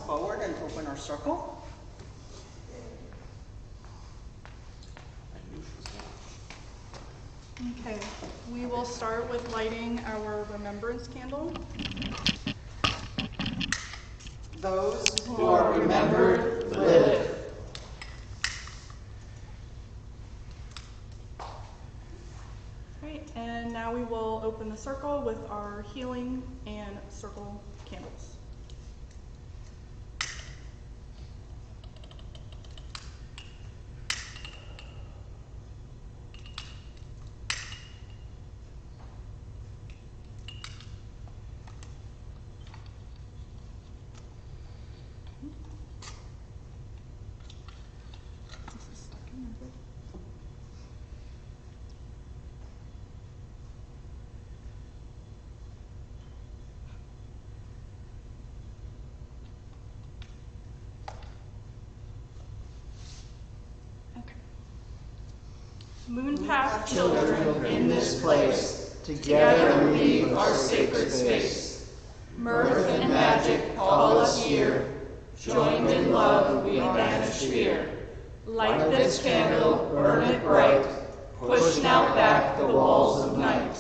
forward and open our circle. Okay, we will start with lighting our remembrance candle. Those who are remembered live. Great, and now we will open the circle with our healing and circle candles. Moonpath children in this place, together leave our sacred space. Mirth and magic call us here, joined in love we banish fear. Light this candle, burn it bright, push now back the walls of night.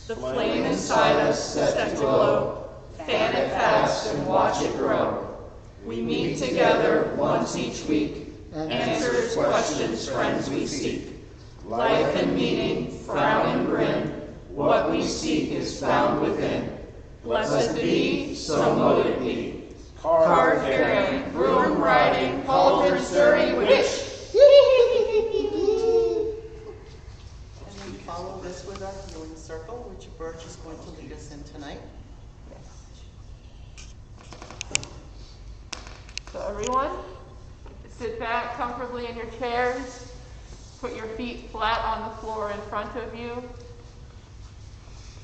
The flame inside us set to glow, fan it fast and watch it grow. We meet together once each week, answers questions friends we seek. Life and meaning, frown and grin, what we seek is found within. Blessed be, so mote it be. Card carrying, broom riding, cauldron stirring, wish. And we follow this with our healing circle, which Birch is going to lead us in tonight. So everyone, sit back comfortably in your chairs. Put your feet flat on the floor in front of you.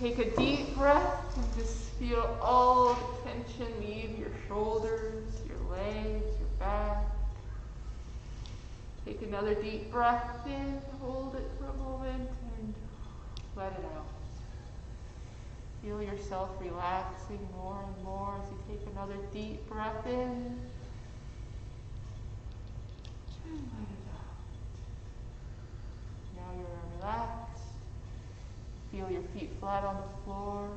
Take a deep breath and just feel all the tension leave your shoulders, your legs, your back. Take another deep breath in, hold it for a moment, and let it out. Feel yourself relaxing more and more as you take another deep breath in, and let it out. Now you're relaxed. Feel your feet flat on the floor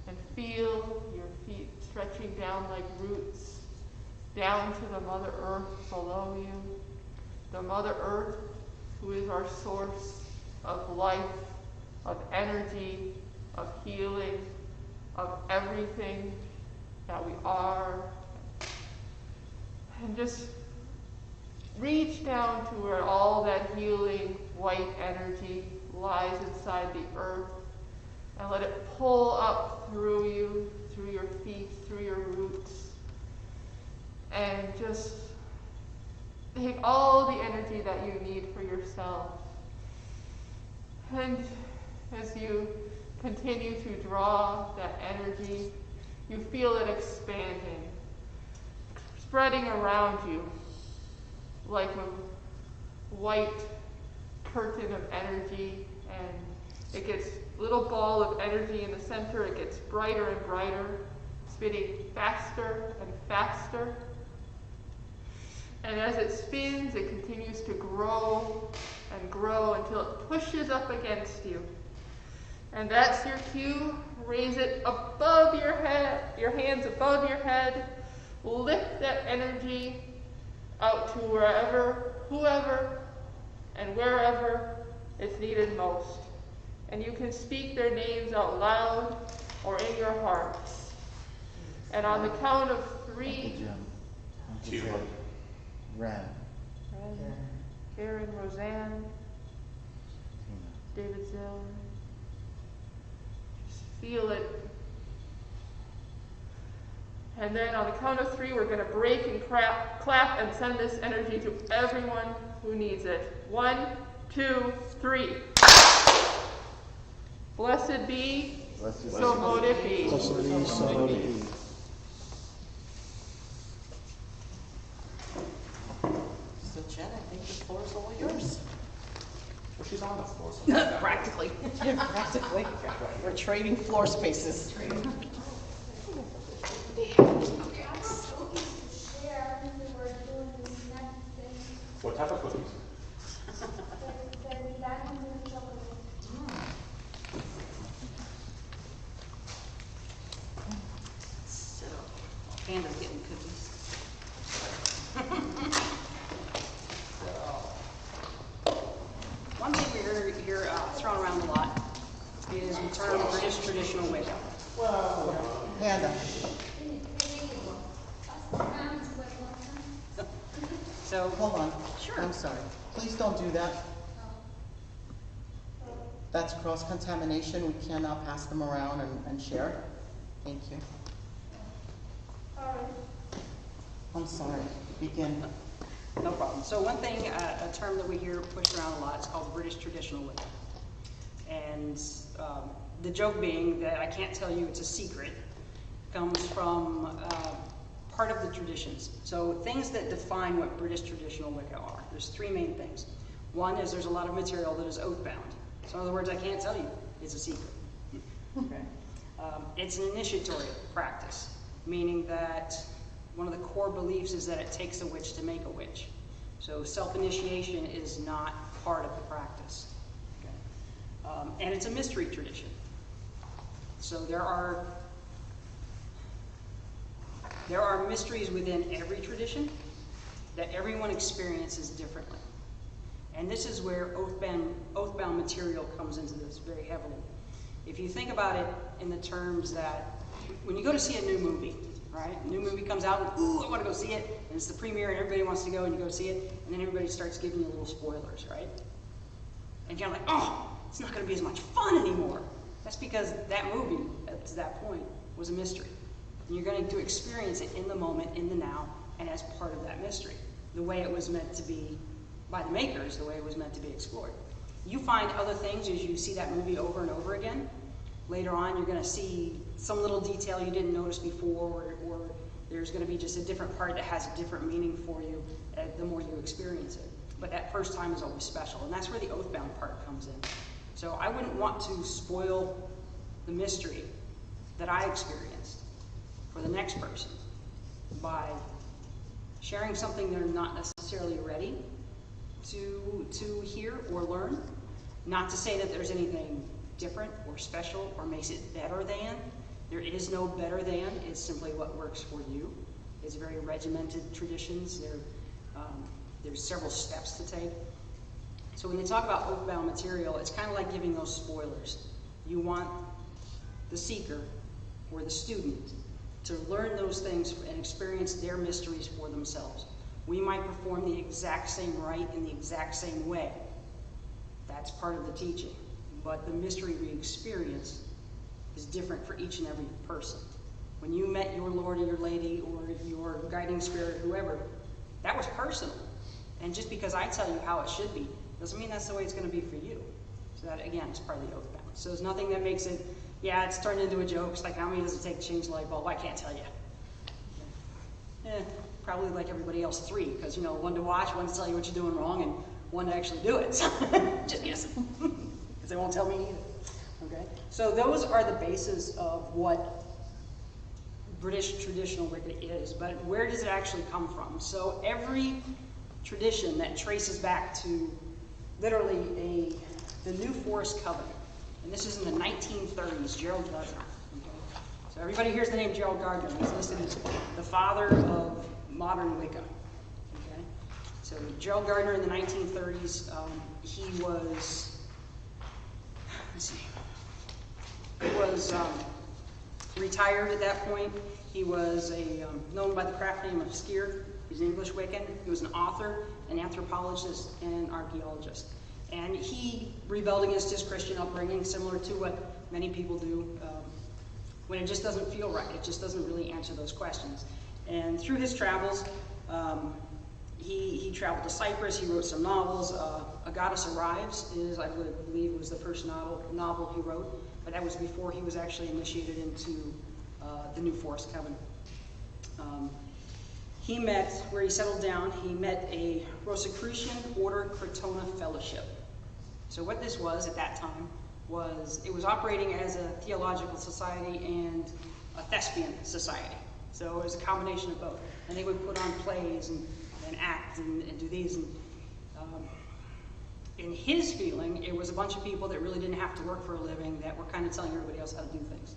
and feel your feet stretching down like roots down to the Mother Earth below you. The Mother Earth, who is our source of life, of energy, of healing, of everything that we are. And just reach down to where all that healing white energy lies inside the earth and let it pull up through you, through your feet, through your roots, and just take all the energy that you need for yourself. And as you continue to draw that energy, you feel it expanding, spreading around you like a white curtain of energy, and it gets a little ball of energy in the center. It gets brighter and brighter, spinning faster and faster. And as it spins, it continues to grow and grow until it pushes up against you. And that's your cue. Raise it above your head, your hands above your head. Lift that energy out to wherever, whoever, and wherever it's needed most. And you can speak their names out loud or in your hearts. And on the count of 3, Two. Ren. Karen, Roseanne, David Zill. Just feel it. And then on the count of 3, we're going to break and clap and send this energy to everyone who needs it. 1, 2, 3. Blessed be, so mote it be. Blessed be, so mote it be. So Jen, I think the floor is all yours. Well, she's on the floor. So Practically. Practically. We're trading floor spaces. type of cookies? So, Panda's getting cookies. One thing we hear thrown around a lot is the term British Traditional Wicca. Panda. So, Hold on. Sure. I'm sorry. Please don't do that. That's cross-contamination. We cannot pass them around and share. Thank you. I'm sorry. Begin. no problem. So one thing, a term that we hear pushed around a lot is called British Traditional Wicca. And the joke being that I can't tell you it's a secret comes from part of the traditions. So things that define what British Traditional Wicca are. There's three main things. One is there's a lot of material that is oath-bound. So in other words, I can't tell you, it's a secret. Okay. It's an initiatory practice, meaning that one of the core beliefs is that it takes a witch to make a witch. So self-initiation is not part of the practice. Okay. And it's a mystery tradition. So there are mysteries within every tradition that everyone experiences differently. And this is where oath-bound material comes into this very heavily. If you think about it in the terms that when you go to see a new movie, right? A new movie comes out and, ooh, I want to go see it. And it's the premiere and everybody wants to go and you go see it. And then everybody starts giving you little spoilers, right? And you're like, oh, it's not going to be as much fun anymore. That's because that movie, up to that point, was a mystery. And you're going to experience it in the moment, in the now, and as part of that mystery. The way it was meant to be by the makers, the way it was meant to be explored. You find other things as you see that movie over and over again. Later on, you're going to see some little detail you didn't notice before, or there's going to be just a different part that has a different meaning for you the more you experience it. But that first time is always special, and that's where the oath-bound part comes in. So I wouldn't want to spoil the mystery that I experienced for the next person by sharing something they're not necessarily ready to hear or learn. Not to say that there's anything different or special or makes it better than. There is no better than. It's simply what works for you. It's very regimented traditions. There's several steps to take. So when they talk about oath-bound material, it's kind of like giving those spoilers. You want the seeker or the student to learn those things and experience their mysteries for themselves. We might perform the exact same rite in the exact same way. That's part of the teaching. But the mystery we experience is different for each and every person. When you met your Lord or your Lady or your guiding spirit, whoever, that was personal. And just because I tell you how it should be, doesn't mean that's the way it's going to be for you. So that, again, is part of the oath bound. So there's nothing that makes it, yeah, it's turned into a joke. It's like, how many does it take to change the light bulb? I can't tell you. Probably like everybody else, 3, because, one to watch, one to tell you what you're doing wrong, and one to actually do it. So, just guessing, because they won't tell me either. Okay? So those are the bases of what British Traditional Wicca is, but where does it actually come from? So every tradition that traces back to literally the New Forest Covenant, and this is in the 1930s, Gerald Gardner. Okay? So everybody hears the name Gerald Gardner. He's listed as the father of modern Wicca. Okay? So Gerald Gardner in the 1930s, he was, retired at that point. He was known by the craft name of Skier. He's an English Wiccan. He was an author, an anthropologist, and an archaeologist. And he rebelled against his Christian upbringing, similar to what many people do when it just doesn't feel right. It just doesn't really answer those questions. And through his travels, he traveled to Cyprus. He wrote some novels. A Goddess Arrives is, I believe, was the first novel he wrote, but that was before he was actually initiated into the New Forest Covenant. He met, where he settled down, he met a Rosicrucian Order Crotona Fellowship. So what this was at that time was, it was operating as a theological society and a thespian society. So it was a combination of both. And they would put on plays and act and do these. And In his feeling, it was a bunch of people that really didn't have to work for a living that were kind of telling everybody else how to do things.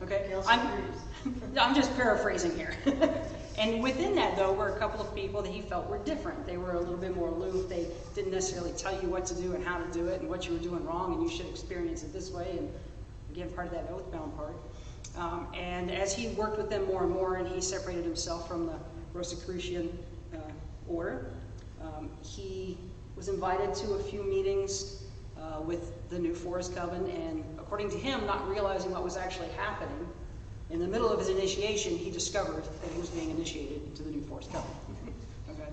Okay, I'm just paraphrasing here. And within that, though, were a couple of people that he felt were different. They were a little bit more aloof. They didn't necessarily tell you what to do and how to do it and what you were doing wrong and you should experience it this way. And again, part of that oath-bound part. And as he worked with them more and more, and he separated himself from the Rosicrucian order, he was invited to a few meetings with the New Forest Coven, and according to him, not realizing what was actually happening, in the middle of his initiation, he discovered that he was being initiated into the New Forest Coven. Okay.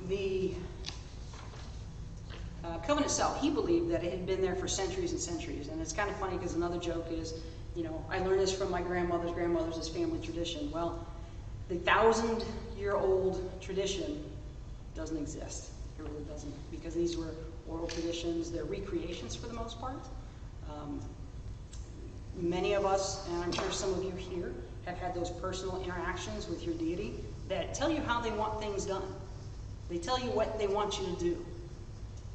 The coven itself, he believed that it had been there for centuries and centuries, and it's kind of funny because another joke is, you know, I learned this from my grandmother's as family tradition. Well, the 1,000-year-old tradition doesn't exist. It really doesn't, because these were oral traditions. They're recreations for the most part. Many of us, and I'm sure some of you here, have had those personal interactions with your deity that tell you how they want things done. They tell you what they want you to do.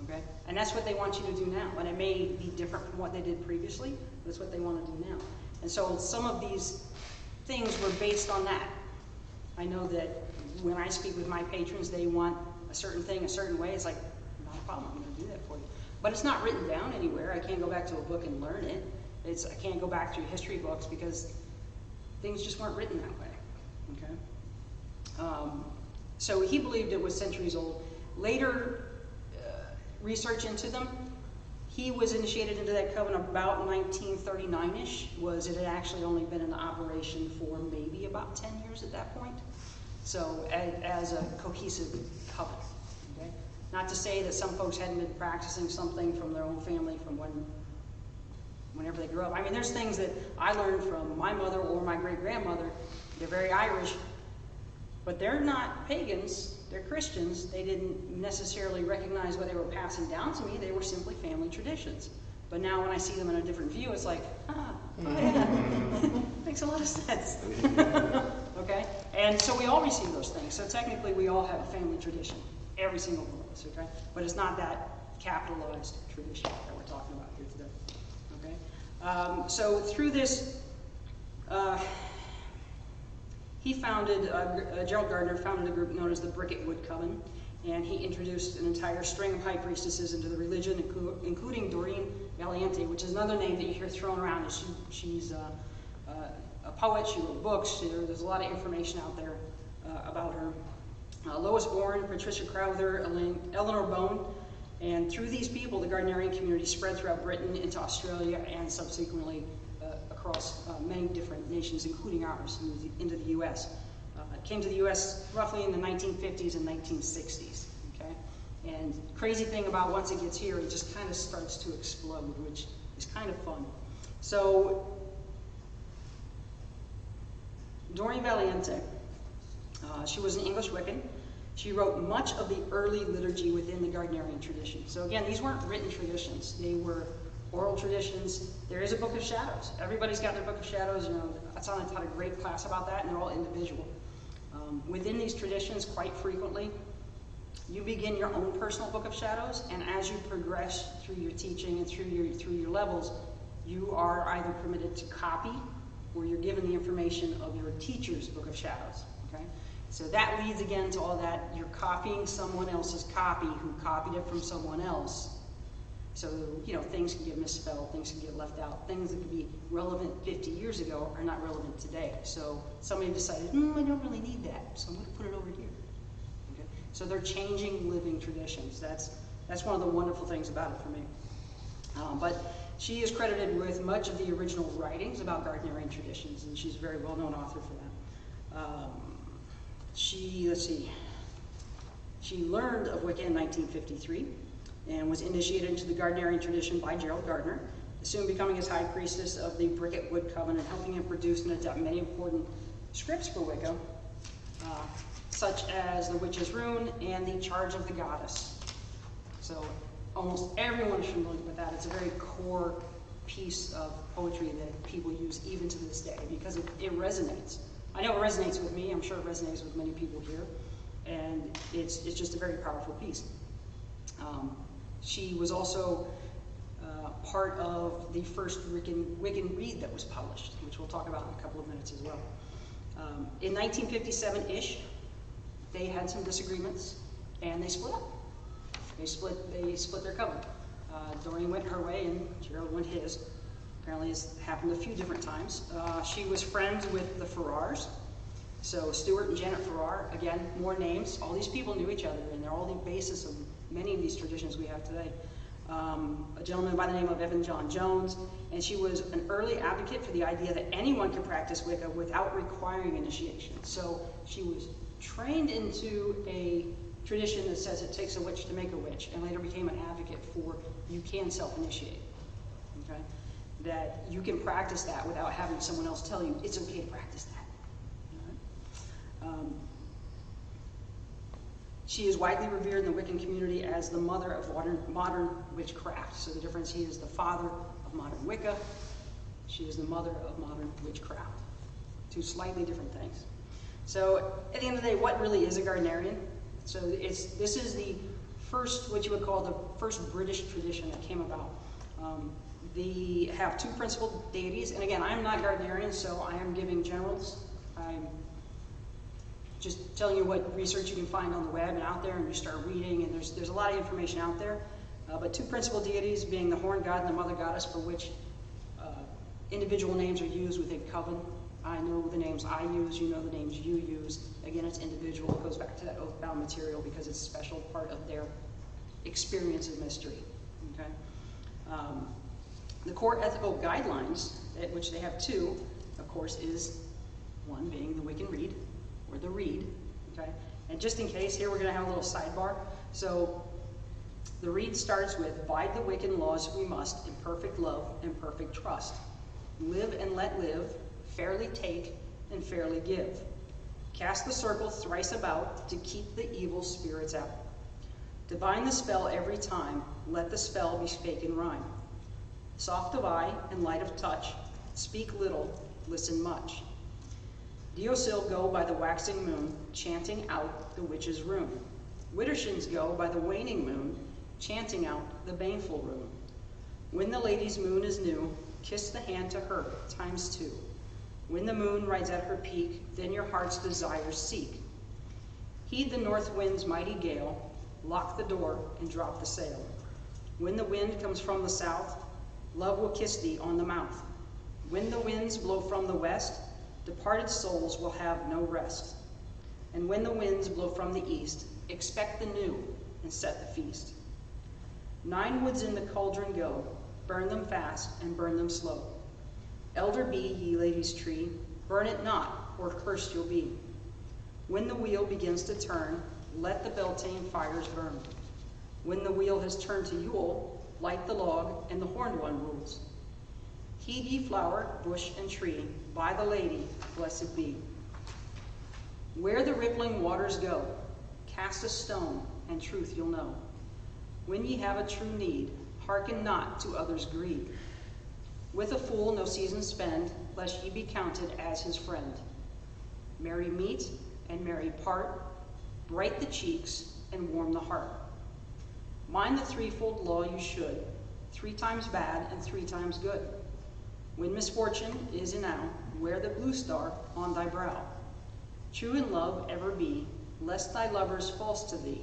Okay? And that's what they want you to do now. And it may be different from what they did previously, but it's what they want to do now. And so some of these things were based on that. I know that when I speak with my patrons, they want a certain thing a certain way. It's like, not a problem, I'm going to do that for you. But it's not written down anywhere. I can't go back to a book and learn it. I can't go back through history books because things just weren't written that way. Okay? So he believed it was centuries old. Later research into them, he was initiated into that coven about 1939-ish. It had actually only been in operation for maybe about 10 years at that point. So as a cohesive coven. Okay? Not to say that some folks hadn't been practicing something from their own family from whenever they grew up. I mean, there's things that I learned from my mother or my great-grandmother. They're very Irish, but they're not pagans. They're Christians. They didn't necessarily recognize what they were passing down to me. They were simply family traditions. But now when I see them in a different view, it's like, oh yeah, makes a lot of sense. Okay? And so we all receive those things. So technically we all have a family tradition, every single one of us, okay? But it's not that capitalized tradition that we're talking about here today. Okay? So through this, he founded, Gerald Gardner founded a group known as the Bricketwood Coven, and he introduced an entire string of high priestesses into the religion, including Doreen Valiente, which is another name that you hear thrown around. She's a poet, she wrote books, there's a lot of information out there about her. Lois Bourne, Patricia Crowther, Eleanor Bone, and through these people, the Gardnerian community spread throughout Britain into Australia and subsequently across many different nations, including ours, into the U.S. It came to the U.S. roughly in the 1950s and 1960s, okay? And crazy thing about once it gets here, it just kind of starts to explode, which is kind of fun. So, Doreen Valiente, she was an English Wiccan. She wrote much of the early liturgy within the Gardnerian tradition. So again, these weren't written traditions. They were oral traditions. There is a Book of Shadows. Everybody's got their Book of Shadows. You know, Asana taught a great class about that, and they're all individual. Within these traditions, quite frequently, you begin your own personal Book of Shadows, and as you progress through your teaching and through your levels, you are either permitted to copy, or you're given the information of your teacher's Book of Shadows. Okay? So that leads again to all that. You're copying someone else's copy who copied it from someone else. So, you know, things can get misspelled, things can get left out. Things that could be relevant 50 years ago are not relevant today. So somebody decided, I don't really need that, so I'm going to put it over here. Okay? So they're changing living traditions. That's one of the wonderful things about it for me. But she is credited with much of the original writings about Gardnerian traditions, and she's a very well-known author for that. She learned of Wicca in 1953 and was initiated into the Gardnerian tradition by Gerald Gardner, soon becoming his high priestess of the Bricketwood Coven and helping him produce and adapt many important scripts for Wicca, such as the Witch's Rune and the Charge of the Goddess. So almost everyone is familiar with that. It's a very core piece of poetry that people use even to this day because it resonates. I know it resonates with me. I'm sure it resonates with many people here. And it's just a very powerful piece. She was also part of the first Wiccan read that was published, which we'll talk about in a couple of minutes as well. In 1957-ish, they had some disagreements, and they split up. They split their coven. Doreen went her way, and Gerald went his. Apparently, it's happened a few different times. She was friends with the Farrars. So Stuart and Janet Farrar, again, more names. All these people knew each other, and they're all the basis of many of these traditions we have today. A gentleman by the name of Evan John Jones, and she was an early advocate for the idea that anyone could practice Wicca without requiring initiation. So she was trained into a tradition that says it takes a witch to make a witch, and later became an advocate for you can self-initiate. Okay? That you can practice that without having someone else tell you it's okay to practice that. She is widely revered in the Wiccan community as the mother of modern witchcraft. So the difference, he is the father of modern Wicca. She is the mother of modern witchcraft. Two slightly different things. So at the end of the day, what really is a Gardnerian? So this is the first, what you would call the first British tradition that came about. They have two principal deities, and again, I'm not Gardnerian, so I am giving generals. I'm just telling you what research you can find on the web and out there, and you start reading, and there's a lot of information out there. But two principal deities being the horn god and the mother goddess, for which individual names are used within coven. I know the names I use, you know the names you use. Again, it's individual. It goes back to that oath-bound material because it's a special part of their experience of mystery. Okay? The core ethical guidelines, which they have two, of course, is one being the Wiccan Read, or the Read. Okay? And just in case, here we're going to have a little sidebar. So the Read starts with, "Abide the Wiccan laws we must, in perfect love and perfect trust. Live and let live, fairly take and fairly give. Cast the circle thrice about to keep the evil spirits out. Divine the spell every time, let the spell be spake in rhyme. Soft of eye and light of touch, speak little, listen much. Deosil go by the waxing moon, chanting out the witch's rune. Widdershins go by the waning moon, chanting out the baneful rune. When the lady's moon is new, kiss the hand to her, times two. When the moon rides at her peak, then your heart's desires seek. Heed the north wind's mighty gale, lock the door and drop the sail. When the wind comes from the south, love will kiss thee on the mouth. When the winds blow from the west, departed souls will have no rest. And when the winds blow from the east, expect the new and set the feast. 9 woods in the cauldron go, burn them fast and burn them slow. Elder be, ye ladies' tree, burn it not, or cursed you'll be. When the wheel begins to turn, let the Beltane fires burn. When the wheel has turned to Yule, light the log, and the horned one rules. Heed ye flower, bush, and tree, by the lady, blessed be. Where the rippling waters go, cast a stone, and truth you'll know. When ye have a true need, hearken not to others' greed. With a fool no season spend, lest ye be counted as his friend. Merry meet and merry part, bright the cheeks and warm the heart. Mind the threefold law you should, 3 times bad and 3 times good. When misfortune is enow, wear the blue star on thy brow. True in love ever be, lest thy lover's false to thee.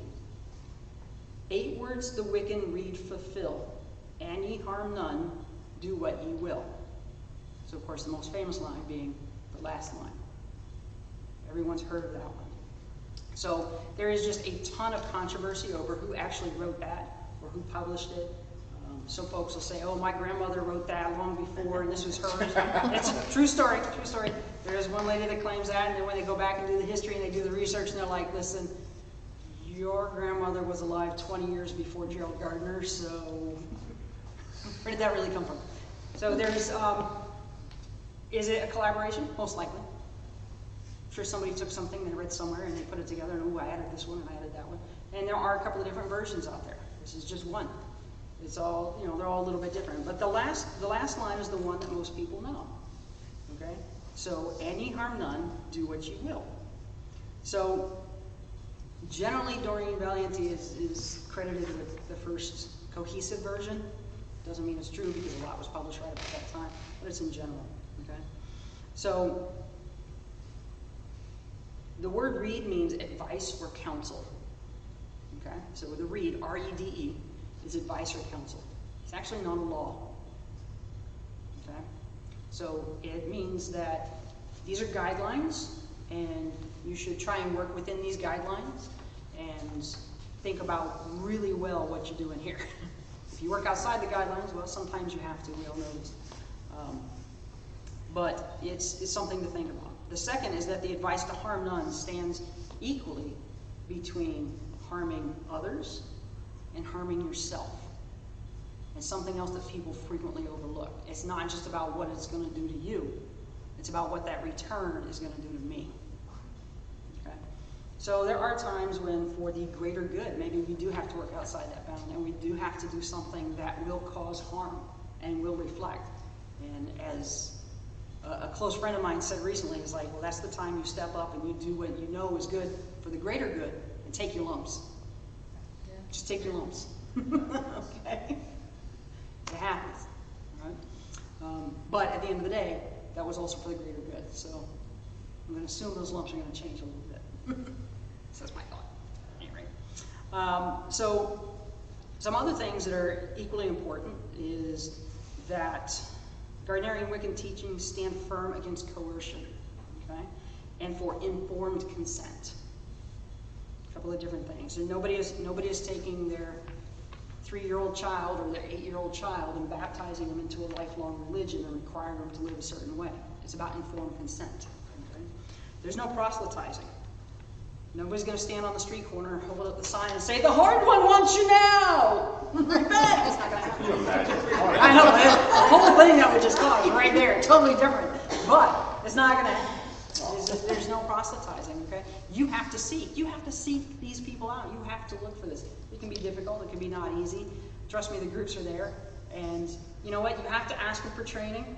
8 words the Wiccan Read fulfill, and ye harm none, do what ye will. So of course the most famous line being the last line. Everyone's heard of that one. So there is just a ton of controversy over who actually wrote that or who published it. Some folks will say, oh, my grandmother wrote that long before and this was hers. It's a true story, true story. There is one lady that claims that, and then when they go back and do the history and they do the research and they're like, listen, your grandmother was alive 20 years before Gerald Gardner, so where did that really come from? So there's, is it a collaboration? Most likely. I'm sure somebody took something they read somewhere and they put it together and, oh, I added this one and I added that one. And there are a couple of different versions out there. This is just one. It's all, they're all a little bit different. But the last line is the one that most people know, okay? So, and ye harm none, do what ye will. So, generally, Doreen Valiente is credited with the first cohesive version. Doesn't mean it's true because a lot was published right about that time, but it's in general, okay? So, the word reed means advice or counsel, okay? So the reed, R-E-D-E, is advice or counsel. It's actually not a law, okay? So it means that these are guidelines, and you should try and work within these guidelines and think about really well what you're doing here. If you work outside the guidelines, well, sometimes you have to, we all know this. But it's something to think about. The second is that the advice to harm none stands equally between harming others and harming yourself. It's something else that people frequently overlook. It's not just about what it's going to do to you. It's about what that return is going to do to me. Okay? So there are times when, for the greater good, maybe we do have to work outside that bound, and we do have to do something that will cause harm and will reflect. And as a close friend of mine said recently, is like, well, that's the time you step up and you do what you know is good for the greater good and take your lumps. Yeah. Just take your lumps. Okay? It happens. Right? But at the end of the day, that was also for the greater good. So I'm going to assume those lumps are going to change a little bit. So that's my thought. Anyway. So some other things that are equally important is that Gardnerian Wiccan teachings stand firm against coercion, okay, and for informed consent. A couple of different things. And nobody is taking their 3-year-old child or their 8-year-old child and baptizing them into a lifelong religion and requiring them to live a certain way. It's about informed consent. Okay? There's no proselytizing. Nobody's going to stand on the street corner and hold up the sign and say, "The hard one wants you now!" Repent! It's not going to happen. Can you imagine? I know, the whole thing that would just cause right there, totally different. But it's not going to happen. There's no proselytizing, okay? You have to seek. You have to seek these people out. You have to look for this. It can be difficult. It can be not easy. Trust me, the groups are there. And you know what? You have to ask them for training.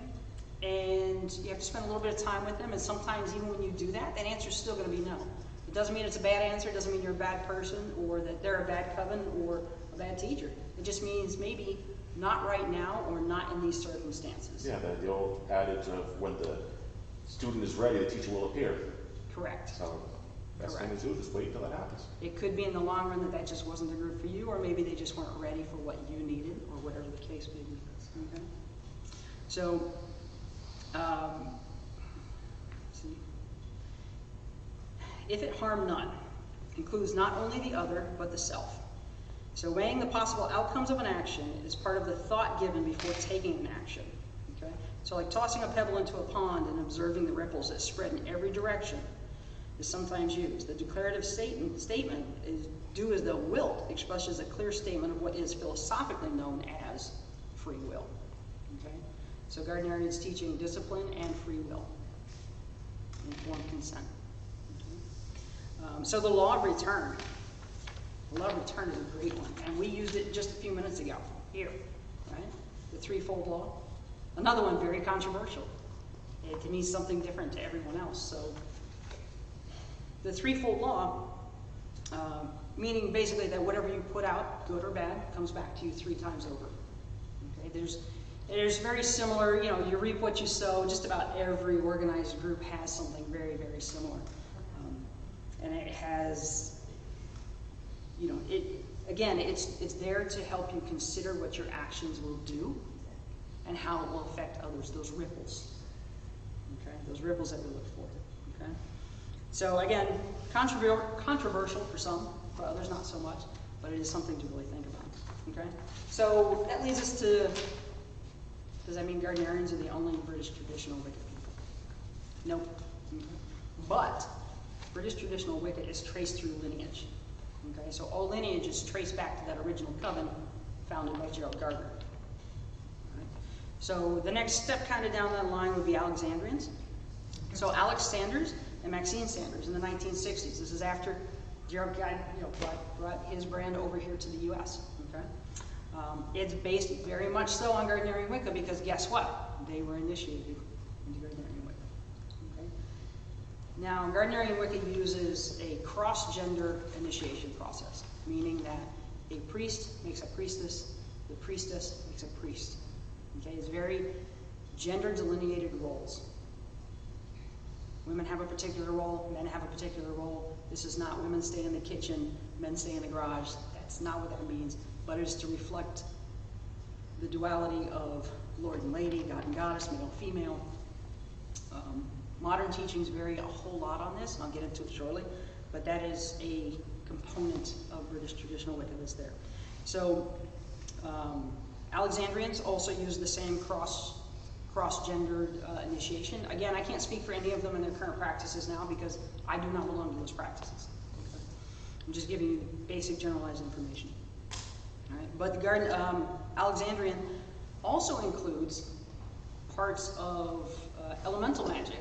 And you have to spend a little bit of time with them. And sometimes even when you do that, that answer is still going to be no. It doesn't mean it's a bad answer. It doesn't mean you're a bad person or that they're a bad coven or a bad teacher. It just means maybe not right now or not in these circumstances. Yeah, the old adage of when the student is ready, the teacher will appear. Correct. So best thing to do is just wait until that happens. It could be in the long run that that just wasn't the group for you, or maybe they just weren't ready for what you needed, or whatever the case may be. Okay? So, let's see. If it harm none, includes not only the other, but the self. So weighing the possible outcomes of an action is part of the thought given before taking an action. Okay? So like tossing a pebble into a pond and observing the ripples that spread in every direction is sometimes used. The declarative statement is do as though wilt expresses a clear statement of what is philosophically known as free will. Okay? So Gardnerian's teaching discipline and free will. Informed consent. So the law of return. The law of return is a great one, and we used it just a few minutes ago here, right? The threefold law. Another one very controversial. It means something different to everyone else. So the threefold law, meaning basically that whatever you put out, good or bad, comes back to you 3 times over. Okay? There's very similar, you know, you reap what you sow. Just about every organized group has something very, very similar. And it has, you know, it's there to help you consider what your actions will do and how it will affect others, those ripples. Okay? Those ripples that we look for. Okay? So again, controversial for some, for others not so much, but it is something to really think about. Okay? So that leads us to, does that mean Gardnerians are the only British traditional Wicca people? Nope. Okay. But British Traditional Wicca is traced through lineage. Okay, so all lineage is traced back to that original coven founded by Gerald Gardner. Right. So the next step kind of down that line would be Alexandrians. So Alex Sanders and Maxine Sanders in the 1960s. This is after Gerald brought his brand over here to the U.S. Okay, it's based very much so on Gardnerian Wicca because guess what? They were initiated into Gardnerian Wicca. Now, Gardnerian Wicca uses a cross-gender initiation process, meaning that a priest makes a priestess, the priestess makes a priest. Okay, it's very gender-delineated roles. Women have a particular role, men have a particular role. This is not women stay in the kitchen, men stay in the garage. That's not what that means, but it is to reflect the duality of Lord and Lady, God and Goddess, male and female. Modern teachings vary a whole lot on this, and I'll get into it shortly, but that is a component of British Traditional Wicca that's there. So Alexandrians also use the same cross-gendered initiation. Again, I can't speak for any of them in their current practices now because I do not belong to those practices. Okay? I'm just giving you basic generalized information. All right? But the Alexandrian also includes parts of elemental magic,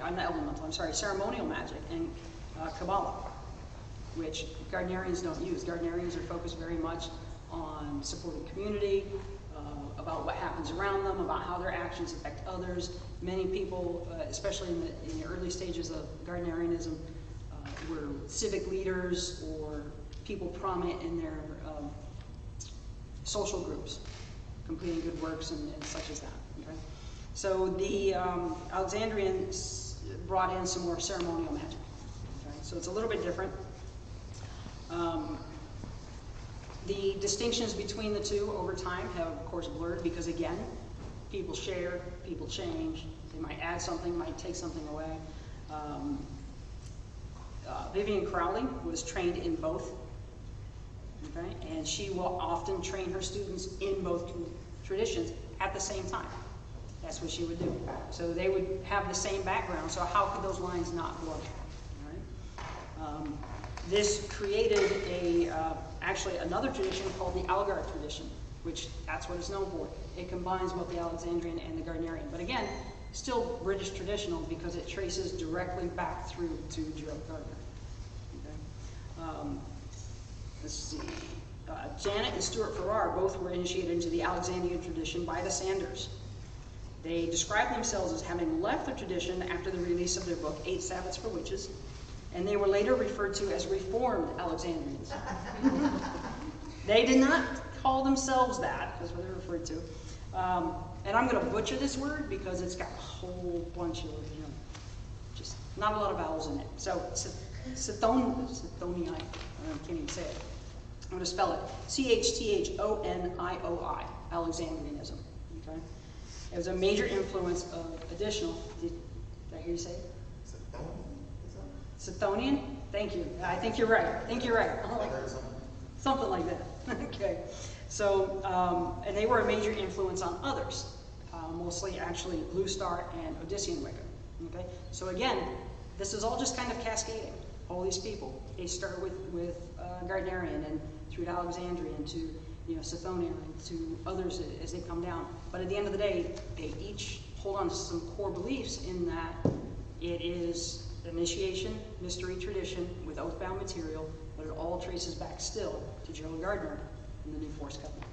ceremonial magic and Kabbalah, which Gardnerians don't use. Gardnerians are focused very much on supporting community, about what happens around them, about how their actions affect others. Many people, especially in the early stages of Gardnerianism, were civic leaders or people prominent in their social groups, completing good works and such as that. Okay? So the Alexandrians brought in some more ceremonial magic. Okay? So it's a little bit different. The distinctions between the two over time have, of course, blurred because, again, people share, people change. They might add something, might take something away. Vivian Crowley was trained in both, okay? And she will often train her students in both traditions at the same time. That's what she would do. So they would have the same background, so how could those lines not blur? All right? This created actually another tradition called the Algar tradition, which that's what it's known for. It combines both the Alexandrian and the Gardnerian. But again, still British traditional because it traces directly back through to Gerald Gardner. Okay? Let's see. Janet and Stuart Farrar both were initiated into the Alexandrian tradition by the Sanders. They described themselves as having left the tradition after the release of their book, 8 Sabbaths for Witches, and they were later referred to as Reformed Alexandrians. They did not call themselves that, that's what they're referred to. And I'm going to butcher this word because it's got a whole bunch of, just not a lot of vowels in it. So, Chthonii, I can't even say it. I'm going to spell it. Chthonioi, Alexandrianism. Okay? It was a major influence of additional, did I hear you say it? Chthonian? Thank you. I think you're right. Something like that. Okay. So, and they were a major influence on others, mostly actually Blue Star and Odyssean Wicca. Okay. So again, this is all just kind of cascading. All these people, they start with Gardnerian and through to Alexandrian to Chthonian and to others as they come down. But at the end of the day, they each hold on to some core beliefs in that it is initiation, mystery tradition with oath-bound material, but it all traces back still to Gerald Gardner in the New Force Covenant.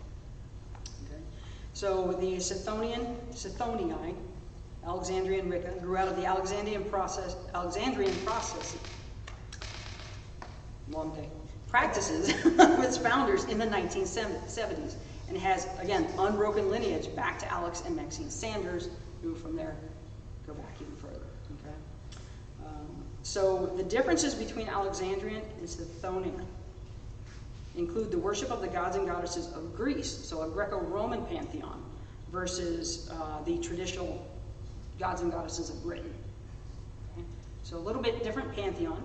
Okay? So the Chthonii, Alexandrian Wicca, grew out of the Alexandrian practices of its founders in the 1970s, and has, again, unbroken lineage back to Alex and Maxine Sanders, who from there go back even further. Okay? So the differences between Alexandrian and Chthonian include the worship of the gods and goddesses of Greece, so a Greco-Roman pantheon, versus the traditional gods and goddesses of Britain. Okay? So a little bit different pantheon.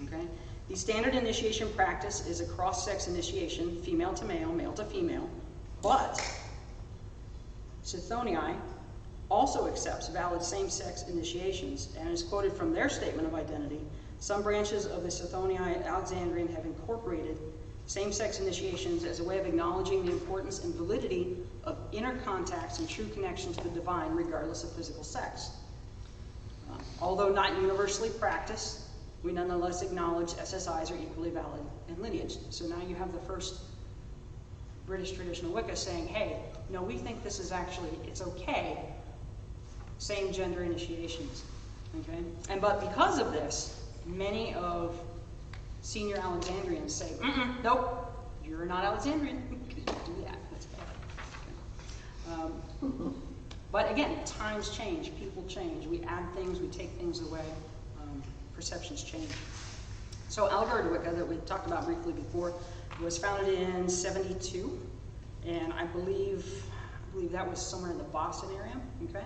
Okay? The standard initiation practice is a cross-sex initiation, female to male to female, but Chthonii also accepts valid same-sex initiations and is quoted from their statement of identity. Some branches of the Chthonii Alexandrian have incorporated same-sex initiations as a way of acknowledging the importance and validity of inner contacts and true connection to the divine regardless of physical sex. Although not universally practiced, we nonetheless acknowledge SSIs are equally valid in lineage. So now you have the first British Traditional Wicca saying, hey, no, we think this is actually, it's okay, same gender initiations. Okay? But because of this, many of senior Alexandrians say, nope, you're not Alexandrian. You can't do that. That's bad. Okay. But again, times change, people change. We add things, we take things away. Perceptions change. So Algarve Wicca, that we talked about briefly before, was founded in 72, and I believe that was somewhere in the Boston area, okay,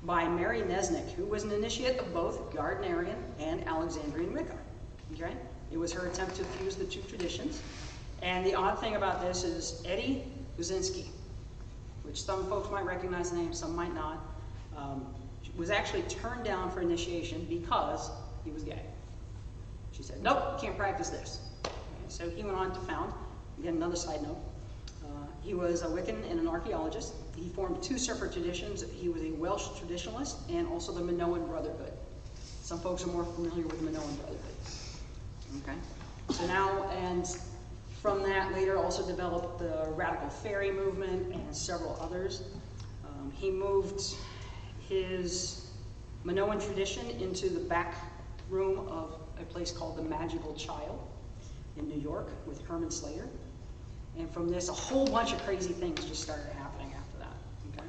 by Mary Nesnick, who was an initiate of both Gardnerian and Alexandrian Wicca, okay? It was her attempt to fuse the two traditions, and the odd thing about this is Eddie Buzinski, which some folks might recognize the name, some might not, was actually turned down for initiation because he was gay. She said, nope, you can't practice this. Okay, so he went on to found, again, another side note, he was a Wiccan and an archaeologist. He formed two separate traditions. He was a Welsh traditionalist and also the Minoan Brotherhood. Some folks are more familiar with the Minoan Brotherhood. Okay, so now, and from that later also developed the Radical Fairy movement and several others. He moved his Minoan tradition into the back room of a place called the Magical Child in New York with Herman Slater. And from this, a whole bunch of crazy things just started happening after that, okay?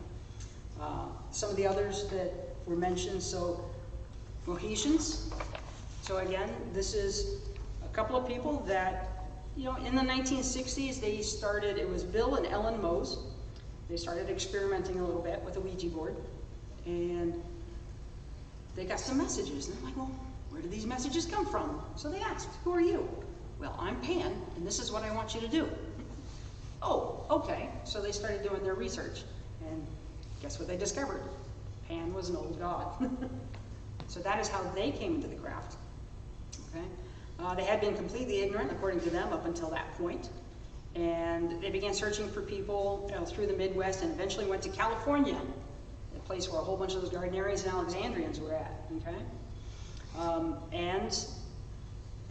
Some of the others that were mentioned, so Mohicans. So again, this is a couple of people that, you know, in the 1960s, they started, it was Bill and Ellen Mose. They started experimenting a little bit with a Ouija board, and they got some messages, and they're like, well, where do these messages come from? So they asked, who are you? Well, I'm Pan, and this is what I want you to do. Oh, okay. So they started doing their research, and guess what they discovered? Pan was an old god. So that is how they came into the craft. Okay? They had been completely ignorant, according to them, up until that point. And they began searching for people through the Midwest and eventually went to California, a place where a whole bunch of those Gardnerians and Alexandrians were at. Okay? And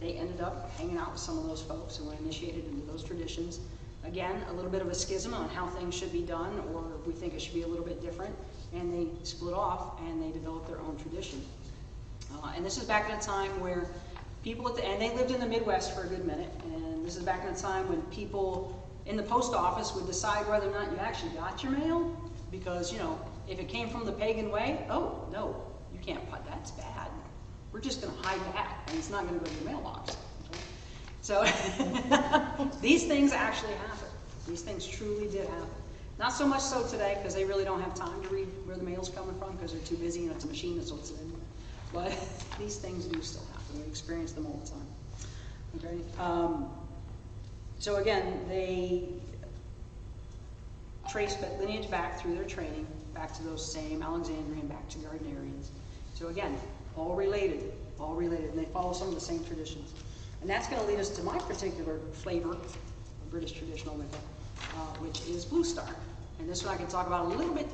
they ended up hanging out with some of those folks and were initiated into those traditions. Again, a little bit of a schism on how things should be done, or we think it should be a little bit different, and they split off and they developed their own tradition. And this is back in a time where people and they lived in the Midwest for a good minute, and this is back in a time when people in the post office would decide whether or not you actually got your mail, because, you know, if it came from the pagan way, oh, no, you can't, that's bad. We're just going to hide that, and it's not going to go to your mailbox. Okay? So these things actually happen. These things truly did happen. Not so much so today, because they really don't have time to read where the mail's coming from, because they're too busy and it's a machine that sorts it in. But these things do still happen. We experience them all the time. Okay? So again, they trace that lineage back through their training, back to those same Alexandrian, back to Gardnerians. So again, all related, and they follow some of the same traditions. And that's going to lead us to my particular flavor of British Traditional Wicca, which is Blue Star. And this one I can talk about a little bit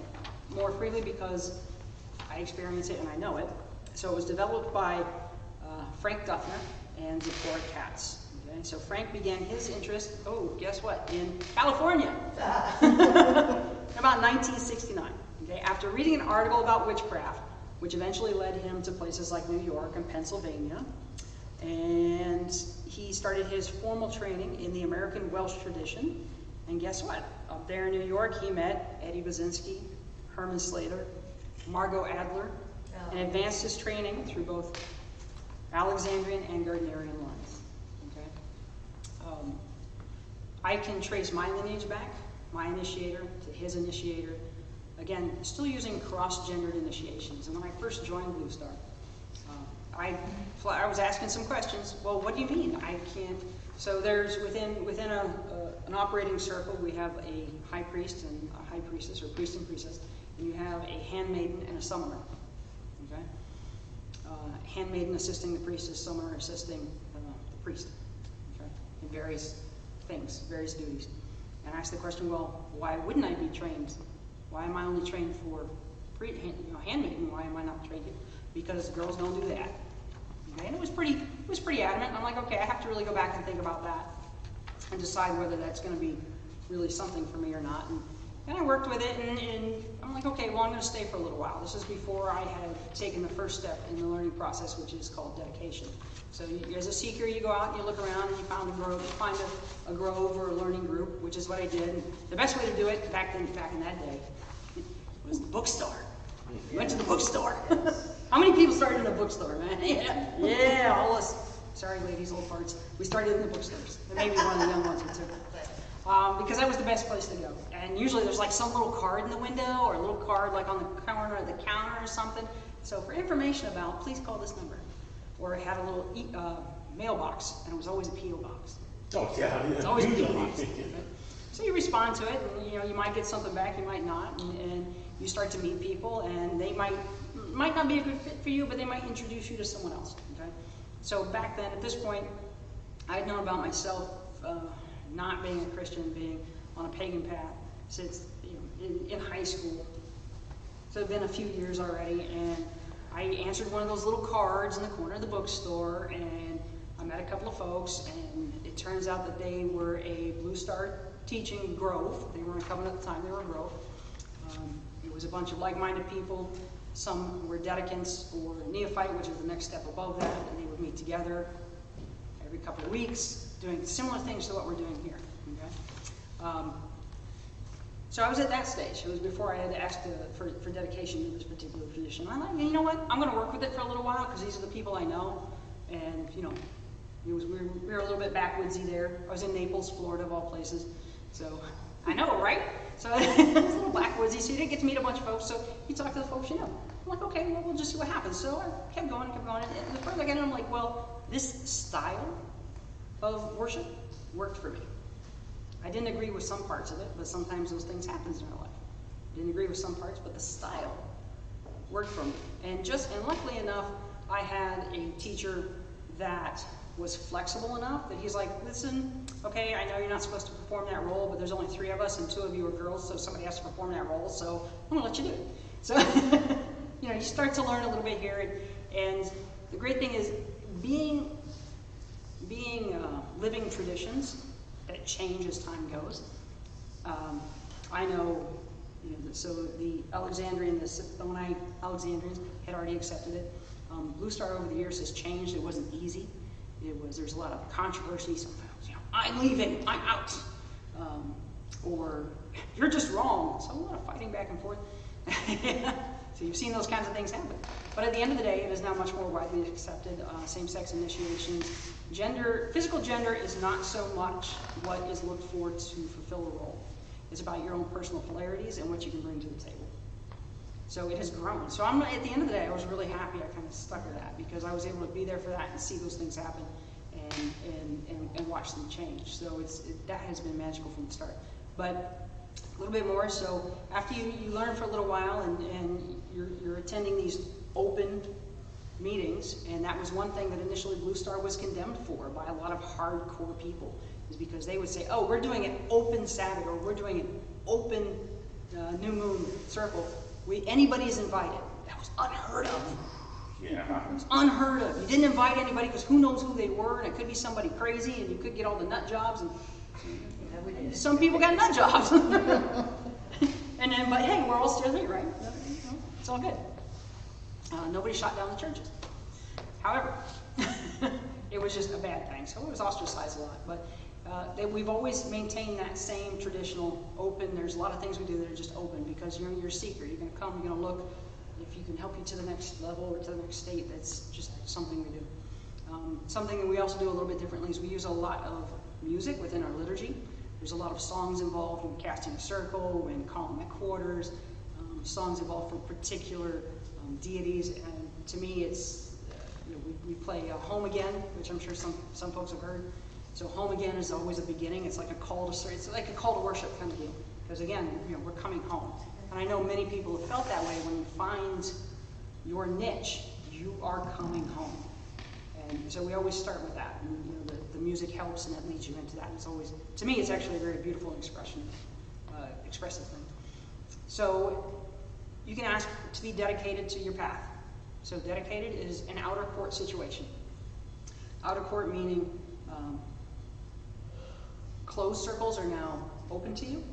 more freely because I experience it and I know it. So it was developed by Frank Dufner and Zipporah Katz. Okay? So Frank began his interest, guess what, in California, in about 1969. Okay? After reading an article about witchcraft, which eventually led him to places like New York and Pennsylvania. And he started his formal training in the American Welsh tradition. And guess what? Up there in New York, he met Eddie Buzinski, Herman Slater, Margot Adler, and advanced his training through both Alexandrian and Gardnerian lines. Okay? I can trace my lineage back, my initiator to his initiator. Again, still using cross-gendered initiations. And when I first joined Blue Star, I was asking some questions. Well, what do you mean? I can't. So there's within an operating circle, we have a high priest and a high priestess, or priest and priestess, and you have a handmaiden and a summoner. Okay, handmaiden assisting the priestess, summoner assisting the priest. Okay, in various things, various duties. And I asked the question, well, why wouldn't I be trained? Why am I only trained for handmaiden? Why am I not trained? Because girls don't do that. Okay? And it was pretty adamant. And I'm like, okay, I have to really go back and think about that and decide whether that's going to be really something for me or not. And And I worked with it, and I'm like, okay, well, I'm going to stay for a little while. This is before I had taken the first step in the learning process, which is called dedication. So as a seeker, you go out and you look around and you find a grove or a learning group, which is what I did. And the best way to do it back in that day was the bookstore. You went to the bookstore. How many people started in a bookstore, man? Yeah, all us. Sorry, ladies, old farts. We started in the bookstores. And maybe one of the young ones or two. Because that was the best place to go. And usually there's like some little card in the window or a little card like on the corner of the counter or something. So for information about, please call this number. Or it had a little mailbox, and it was always a P.O. box. Oh, yeah. It's always a P.O. box. So you respond to it, and you might get something back, you might not, and you start to meet people, and they might not be a good fit for you, but they might introduce you to someone else. Okay. So back then, at this point, I had known about myself not being a Christian, being on a pagan path since in high school. So it's been a few years already, and I answered one of those little cards in the corner of the bookstore, and I met a couple of folks, and it turns out that they were a Blue Star teaching Grove. They weren't coming at the time, they were a Grove. It was a bunch of like-minded people. Some were dedicants or neophyte, which is the next step above that, and they would meet together every couple of weeks, doing similar things to what we're doing here. Okay? So I was at that stage. It was before I had asked for dedication to this particular tradition. I'm like, you know what? I'm going to work with it for a little while because these are the people I know. And, we were a little bit backwoodsy there. I was in Naples, Florida, of all places. So I know, right? So it was a little backwoodsy, so you didn't get to meet a bunch of folks. So you talk to the folks you know. I'm like, okay, well, we'll just see what happens. So I kept going. And the further I got in, I'm like, well, this style of worship worked for me. I didn't agree with some parts of it, but sometimes those things happen in our life. Didn't agree with some parts, but the style worked for me. And luckily enough, I had a teacher that was flexible enough that he's like, listen, okay, I know you're not supposed to perform that role, but there's only 3 of us and 2 of you are girls, so somebody has to perform that role, so I'm gonna let you do it. So, you start to learn a little bit here, and the great thing is being living traditions that change as time goes. I know, so the Alexandrians had already accepted it. Blue Star over the years has changed. It wasn't easy. There's a lot of controversy sometimes. I'm leaving, I'm out. Or you're just wrong. So a lot of fighting back and forth. So you've seen those kinds of things happen. But at the end of the day, it is now much more widely accepted. Same-sex initiations. Physical gender is not so much what is looked for to fulfill a role. It's about your own personal polarities and what you can bring to the table. So it has grown. So at the end of the day, I was really happy I kind of stuck with that because I was able to be there for that and see those things happen and watch them change. So that has been magical from the start. But a little bit more, so after you learn for a little while and you're attending these open meetings, and that was one thing that initially Blue Star was condemned for by a lot of hardcore people, is because they would say, oh, we're doing an open Sabbath, or we're doing an open new moon circle. Anybody's invited. That was unheard of. Yeah. It was unheard of. You didn't invite anybody because who knows who they were, and it could be somebody crazy, and you could get all the nut jobs, and some people got nut jobs. But hey, we're all still here, right? It's all good. Nobody shot down the churches. However, it was just a bad thing. So it was ostracized a lot. But we've always maintained that same traditional open. There's a lot of things we do that are just open because you're a seeker. You're going to come, you're going to look. If you can help you to the next level or to the next state, that's just something we do. Something that we also do a little bit differently is we use a lot of music within our liturgy. There's a lot of songs involved in casting a circle, in calling the quarters, songs involved for particular deities. And to me, it's we play Home Again, which I'm sure some folks have heard. So Home Again is always a beginning. It's like a call to worship kind of deal. Because again, we're coming home. And I know many people have felt that way when you find your niche, you are coming home. And so we always start with that. And, the music helps and it leads you into that. It's always, to me, it's actually a very beautiful expressive thing. So you can ask to be dedicated to your path. So dedicated is an outer court situation. Outer court meaning closed circles are now open to you.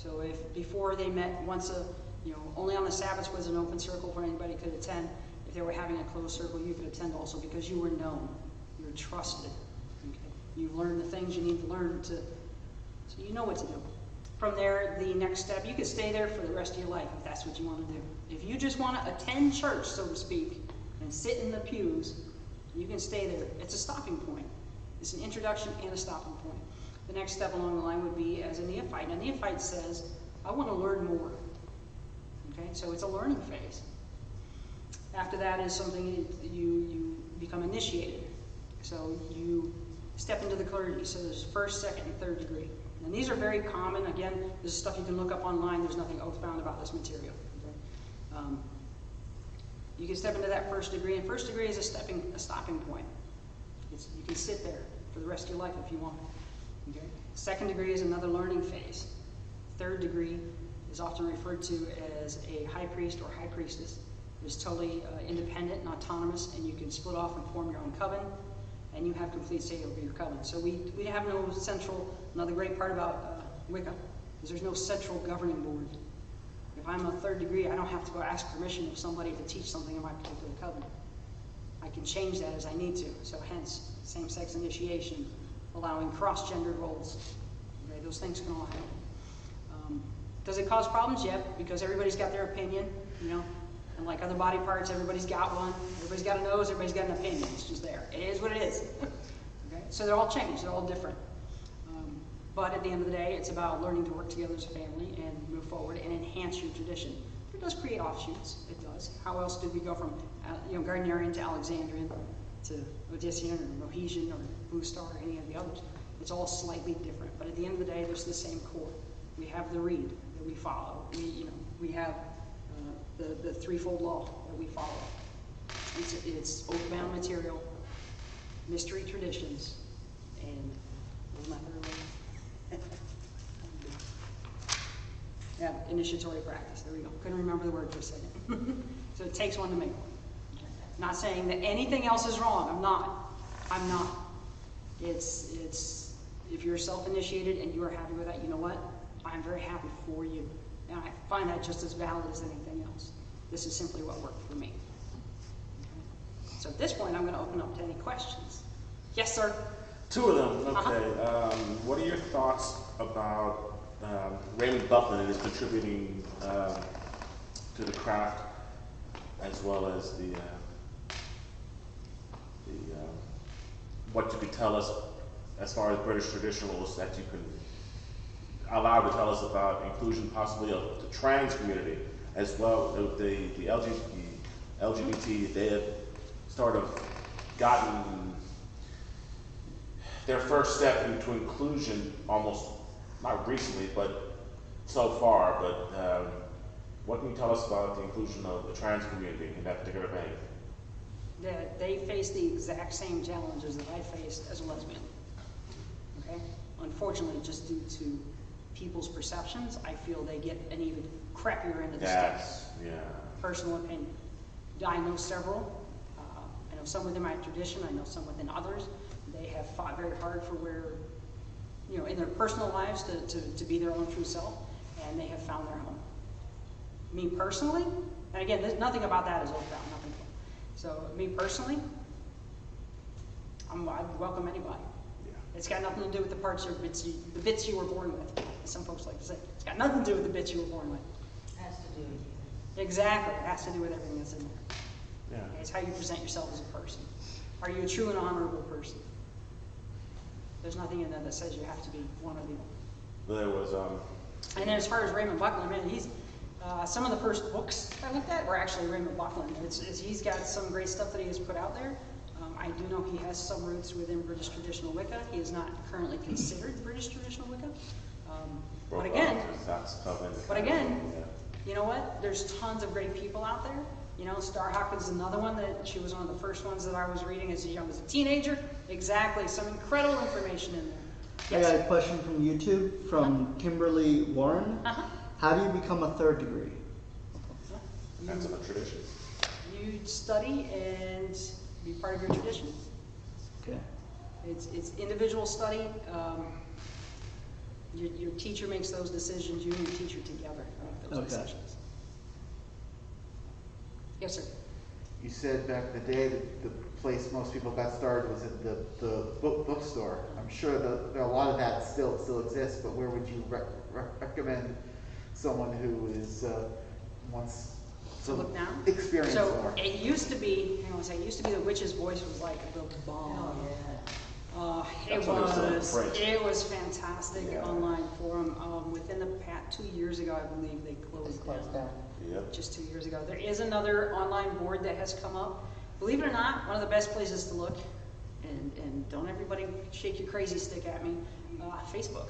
So if before they met once only on the Sabbaths was an open circle where anybody could attend. If they were having a closed circle, you could attend also because you were known, you were trusted. Okay? You've learned the things you need to learn so you know what to do. From there, the next step, you could stay there for the rest of your life if that's what you want to do. If you just want to attend church, so to speak, and sit in the pews, you can stay there. It's a stopping point. It's an introduction and a stopping point. The next step along the line would be as a neophyte. And a neophyte says, I want to learn more. Okay, so it's a learning phase. After that is something you become initiated. So you step into the clergy. So there's first, second, and third degree. And these are very common. Again, this is stuff you can look up online. There's nothing oath-bound about this material. Okay? You can step into that first degree, and first degree is a stopping point. You can sit there for the rest of your life if you want. Okay? Second degree is another learning phase. Third degree is often referred to as a high priest or high priestess. It's totally independent and autonomous, and you can split off and form your own coven, and you have complete say over your coven. So we have no central, another great part about Wicca is there's no central governing board. If I'm a third degree, I don't have to go ask permission of somebody to teach something in my particular coven. I can change that as I need to. So hence, same-sex initiation, allowing cross-gendered roles. Okay, those things can all happen. Does it cause problems? Yeah, because everybody's got their opinion, and like other body parts, everybody's got one. Everybody's got a nose, everybody's got an opinion. It's just there. It is what it is. Okay? So they're all changed, they're all different. But at the end of the day, it's about learning to work together as a family and move forward and enhance your tradition. It does create offshoots, it does. How else did we go from Gardnerian to Alexandrian to Odyssean or Mohesian or Blue Star or any of the others? It's all slightly different, but at the end of the day, there's the same core. We have the reed that we follow. We have the threefold law that we follow. It's oath-bound material, mystery traditions, and yeah, initiatory practice. There we go. Couldn't remember the word for a second. So it takes one to make one. Not saying that anything else is wrong. I'm not. It's if you're self-initiated and you are happy with that, you know what? I'm very happy for you. And I find that just as valid as anything else. This is simply what worked for me. Okay. So at this point, I'm going to open up to any questions. Yes, sir? Two of them, okay. What are your thoughts about Raymond Buckland and his contributing to the craft, as well as the what you could tell us as far as British traditionalists that you can allow to tell us about inclusion possibly of the trans community as well, the LGBT, they have sort of gotten their first step into inclusion almost, not recently, but so far, but what can you tell us about the inclusion of the trans community in that particular vein? That they face the exact same challenges that I faced as a lesbian. Okay? Unfortunately, just due to people's perceptions, I feel they get an even crappier end of the stick. Yeah. Personal opinion. I know several. I know some within my tradition. I know some within others. They have fought very hard for where, in their personal lives to be their own true self, and they have found their home. Me personally, and again, there's nothing about that is oath-bound, nothing. So me personally, I'd welcome anybody. Yeah. It's got nothing to do with the bits you were born with, as some folks like to say. It's got nothing to do with the bits you were born with. It has to do with you. Exactly, it has to do with everything that's in there. Yeah. Okay, it's how you present yourself as a person. Are you a true and honorable person? There's nothing in there that says you have to be one or the other. There was And then as far as Raymond Buckland, man, he's some of the first books I looked at were actually Raymond Buckland. He's got some great stuff that he has put out there. I do know he has some roots within British Traditional Wicca. He is not currently considered British Traditional Wicca. But again, you know what? There's tons of great people out there. Starhawk is another one that she was one of the first ones that I was reading as young as a teenager. Exactly, some incredible information in there. Yes. I got a question from YouTube from Kimberly Warren. How do you become a third degree? Depends on the tradition. You study and be part of your tradition. Okay. It's individual study. Your teacher makes those decisions, you and your teacher together make those Okay. decisions. Yes, sir. You said back in the day that the place most people got started was at the bookstore. I'm sure that a lot of that still exists, but where would you recommend someone who is wants To look now? experience So more? it used to be, I want to say, it used to be the Witch's Voice was like the bomb. That's when it was still in print. It was fantastic Yeah. online forum. Within the past 2 years ago, I believe they closed down. Yep. Just 2 years ago. There is another online board that has come up. Believe it or not, one of the best places to look, and don't everybody shake your crazy stick at me, Facebook.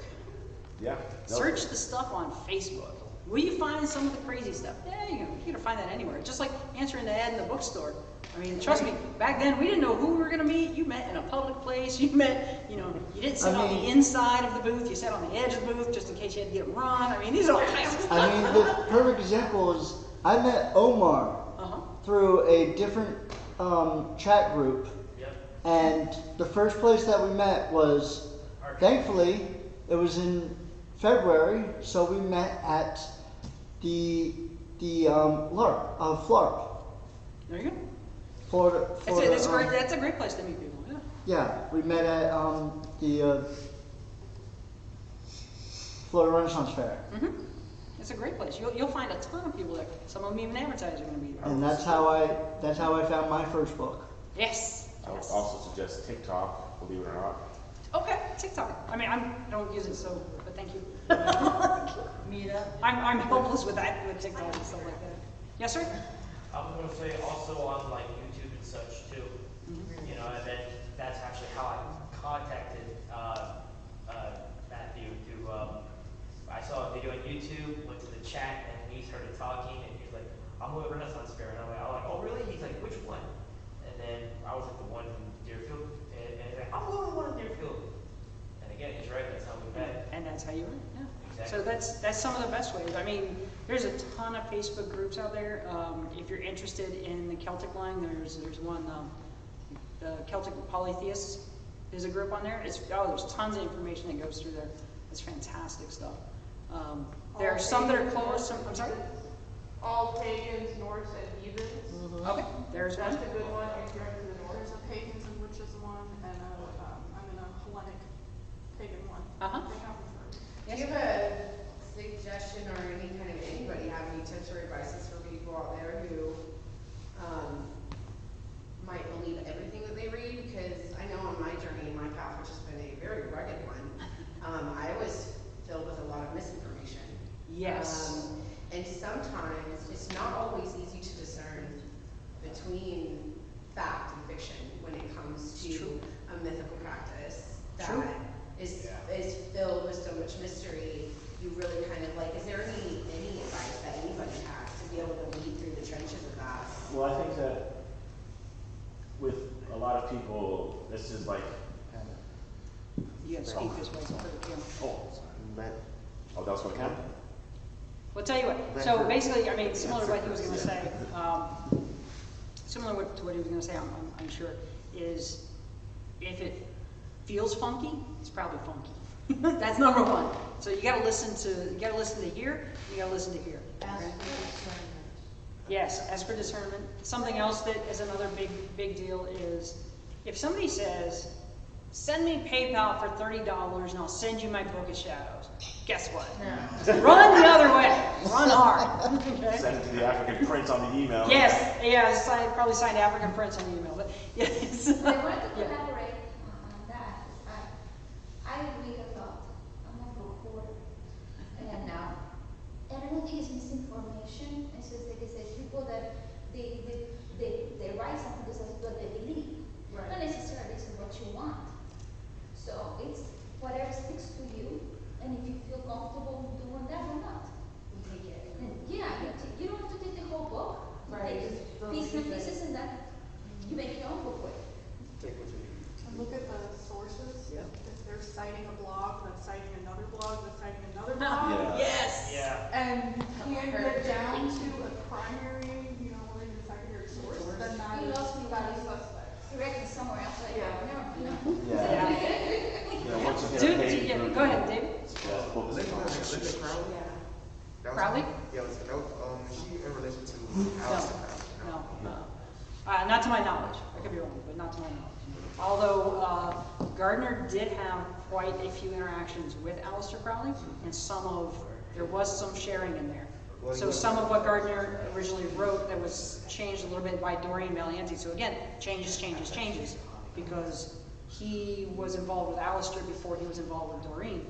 Yeah. No. Search the stuff on Facebook. Will you find some of the crazy stuff? Yeah, you're gonna find that anywhere. Just like answering the ad in the bookstore. I mean, trust me, back then we didn't know who we were gonna meet. You met in a public place. You met, you didn't sit on the inside of the booth. You sat on the edge of the booth just in case you had to get run. I mean, these are all kinds of stuff. I mean, the perfect example is I met Omar through a different chat group, and the first place that we met was, thankfully, it was in February, so we met at the FLARP. There you go. Florida. That's a great place to meet people. Yeah. Yeah, we met at the Florida Renaissance Fair, It's a great place. You'll find a ton of people there. Some of them even advertise are going to be there. and that's how I found my first book. Yes. I would Yes. also suggest TikTok, believe it or not. Okay, TikTok. I mean, I don't use it, so, but thank you. Mita? I'm helpless with that, with TikTok and stuff like that. Yes, sir? I was going to say also on like YouTube and such too. You know, and then that's actually how I contacted Matthew. I saw a video on YouTube, went to the chat, and we started talking, and he's like, "I'm going to Renaissance Fair," and I'm like, "Oh really?" He's like, "Which one?" And then I was like, "The one in Deerfield," and he's like, "I'm going to one in Deerfield." And again, he's right. That's how we met. And that's how you learn, yeah. Exactly. So that's some of the best ways. I mean, there's a ton of Facebook groups out there. If you're interested in the Celtic line, there's one, the Celtic Polytheists is a group on there. There's tons of information that goes through there. It's fantastic stuff. There are some that are closed. I'm sorry? All pagans, Norse, and heathens. Okay, there's one. That's a good one. If you're into the Norse, there's a pagans and witches one, and I'm in a Hellenic pagan one. Yes. Do you have a suggestion or anybody have any tips or advices for people out there who might believe everything that they read? Because I know on my journey, my path, which has been a very rugged one, I was filled with a lot of misinformation. Yes. And sometimes it's not always easy to discern between fact and fiction when it comes to a mythical practice that is filled with so much mystery. You really kind of like, is there any advice that anybody has to be able to lead through the trenches of that? Well, I think that with a lot of people, this is like, You have to speak this way for the camera. oh, that's what counted. Well, tell you what. So basically, I mean, similar to what he was going to say, similar to what he was going to say, I'm sure, is if it feels funky, it's probably funky. That's number one. So you got to listen to here. You got to listen to here. Okay? Yes, as for discernment. Something else that is another big deal is if somebody says, "Send me PayPal for $30 and I'll send you my book of shadows." Guess what? No. Run the other way. Run hard. Okay? Send it to the African prince on the email. Yes, yeah, probably signed African Prince on the email, but yes. I wanted to elaborate on that. I read a lot. I'm a book hoarder. And I don't think it's misinformation. It's just like I said, people that they write something because that's what they believe. Right. Not necessarily it's what you want. So it's whatever sticks to you, and if you feel comfortable doing that or not. You take it. Yeah, you don't have to take the whole book. You Right. take pieces and pieces, and then you make your own book with it. Take what you need. And look at the sources. Yeah. If they're citing a blog, that's citing another blog, that's citing another blog. Yeah. Yes. Yeah. And you can't get down to a primary, or even secondary source, then that You lost me that when is you suspect. directly somewhere else. Like, Yeah. no. Yeah. You know, once you Dude, get paid, go ahead, David. well, Not to my knowledge. I could be wrong, but not to my knowledge. Although Gardner did have quite a few interactions with Aleister Crowley, and there was some sharing in there. So some of what Gardner originally wrote that was changed a little bit by Doreen Valiente. So again, changes, because he was involved with Aleister before he was involved with Doreen.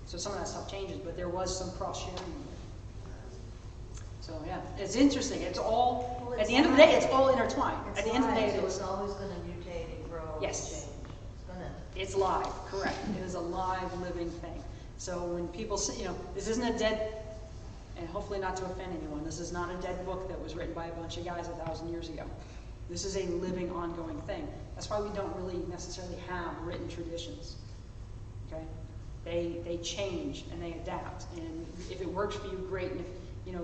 So some of that stuff changes, but there was some cross-sharing in there. So yeah, it's interesting. It's all, at the end of the day, it's all intertwined. At the end of the day, it's always going to mutate and grow and change. It's live, correct. It is a live, living thing. So when people say, this isn't a dead, and hopefully not to offend anyone, this is not a dead book that was written by a bunch of guys 1,000 years ago. This is a living, ongoing thing. That's why we don't really necessarily have written traditions, okay? They change and they adapt, and if it works for you, great. And if,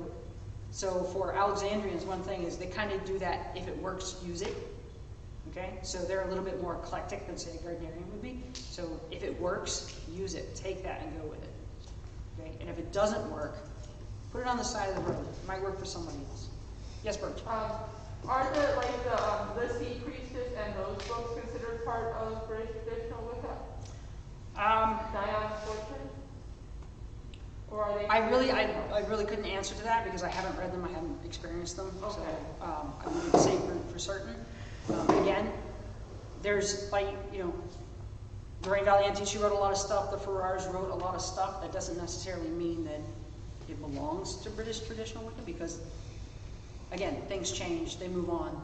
so for Alexandrians, one thing is they kind of do that. If it works, use it. Okay, so they're a little bit more eclectic than say a Gardnerian would be. So if it works, use it. Take that and go with it. Okay, and if it doesn't work, put it on the side of the road. It might work for somebody else. Yes, Birch. Are the Sea Priestess and those books considered part of British Traditional Wicca? Diana's Fortune? Or are they? I really couldn't answer to that because I haven't read them. I haven't experienced them. Okay. So I wouldn't say for certain. Again, there's Doreen Valiente, she wrote a lot of stuff. The Ferrars wrote a lot of stuff. That doesn't necessarily mean that it belongs to British Traditional Wicca because, again, things change. They move on.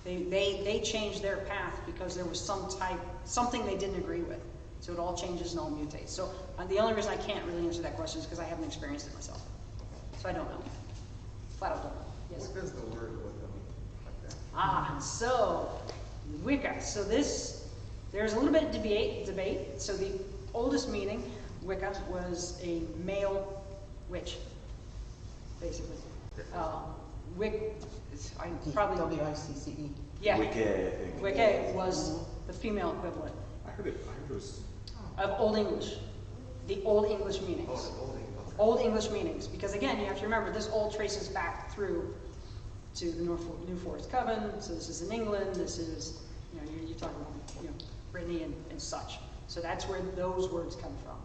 They change their path because there was something they didn't agree with. So it all changes and all mutates. So the only reason I can't really answer that question is because I haven't experienced it myself. So I don't know. Flat out don't know. Yes? What does the word Wicca mean? Like that? So Wicca. So there's a little bit of debate. So the oldest meaning, Wicca, was a male witch, basically. Probably W-I-C-C-E. Yeah. Wicca, I think. Wicca was the female equivalent I heard it was. of Old English. The Old English meanings. Old English meanings. Because again, you have to remember, this all traces back through to the New Forest Coven. So this is in England. This is, you're talking about, Brittany and such. So that's where those words come from.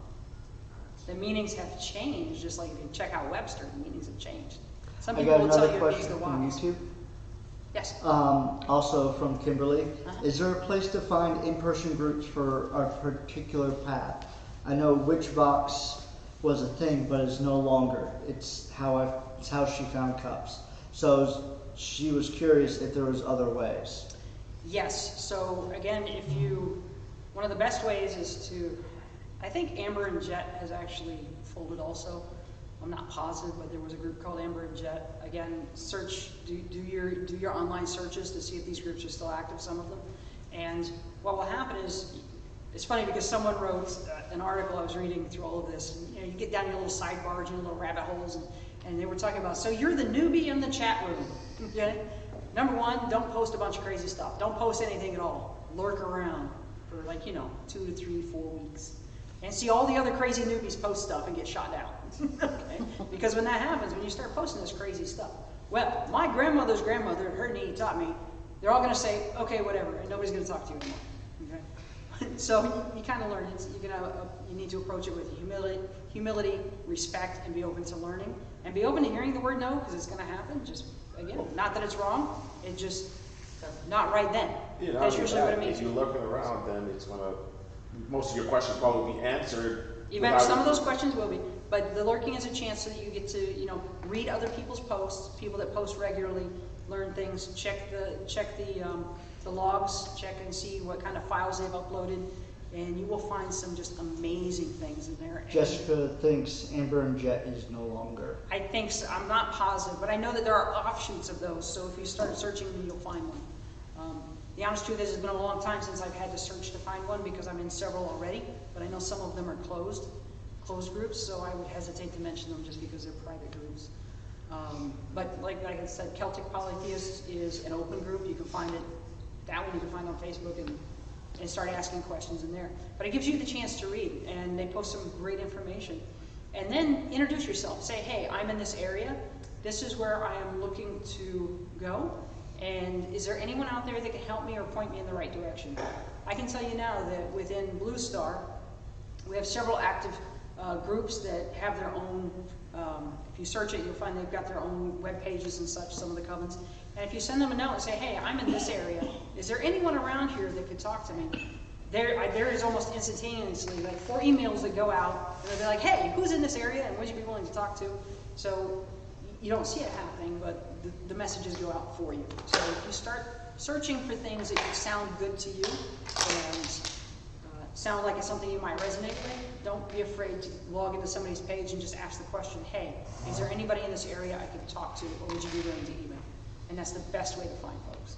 The meanings have changed, just like if you check out Webster, the meanings have changed. Some people will tell you it means the from wise. YouTube. Yes. Also from Kimberly. Is there a place to find in-person groups for our particular path? I know Witchbox was a thing, but it's no longer. It's how she found CUUPs. So she was curious if there was other ways. Yes. So again, one of the best ways is I think Amber and Jet has actually folded also. I'm not positive, but there was a group called Amber and Jet. Again, do your online searches to see if these groups are still active, some of them. And what will happen is, it's funny because someone wrote an article I was reading through all of this. And, you get down your little sidebars and your little rabbit holes, and they were talking about, so you're the newbie in the chat room. Okay? Number one, don't post a bunch of crazy stuff. Don't post anything at all. Lurk around for 2 to 3, 4 weeks. And see all the other crazy newbies post stuff and get shot down. Okay? Because when that happens, when you start posting this crazy stuff, well, my grandmother's grandmother, her knee taught me, they're all going to say, okay, whatever, and nobody's going to talk to you anymore. Okay? So you kind of learn. You need to approach it with humility, respect, and be open to learning. And be open to hearing the word no, because it's going to happen. Just, again, not that it's wrong, it's just not right then. That's usually what it means. If you're looking around, then it's going to, most of your questions probably will be answered. Some of those questions will be, but the lurking is a chance so that you get to, read other people's posts, people that post regularly, learn things, check the logs, check and see what kind of files they've uploaded, and you will find some just amazing things in there. Jessica thinks Amber and Jet is no longer. I think so. I'm not positive, but I know that there are offshoots of those, so if you start searching, you'll find one. The honest truth is, it's been a long time since I've had to search to find one because I'm in several already, but I know some of them are closed groups, so I would hesitate to mention them just because they're private groups. But like I said, Celtic Polytheists is an open group. You can find it, that one you can find on Facebook and start asking questions in there. But it gives you the chance to read, and they post some great information. And then introduce yourself. Say, hey, I'm in this area. this is where I am looking to go. And is there anyone out there that can help me or point me in the right direction? I can tell you now that within Blue Star, we have several active groups that have their own, if you search it, you'll find they've got their own web pages and such, some of the covens. And if you send them a note and say, hey, I'm in this area, is there anyone around here that could talk to me? There is almost instantaneously like 4 emails that go out, and they're like, hey, who's in this area and would you be willing to talk to? So you don't see it happening, but the messages go out for you. So if you start searching for things that sound good to you and sound like it's something you might resonate with, don't be afraid to log into somebody's page and just ask the question, hey, is there anybody in this area I could talk to, or would you be willing to email? And that's the best way to find folks.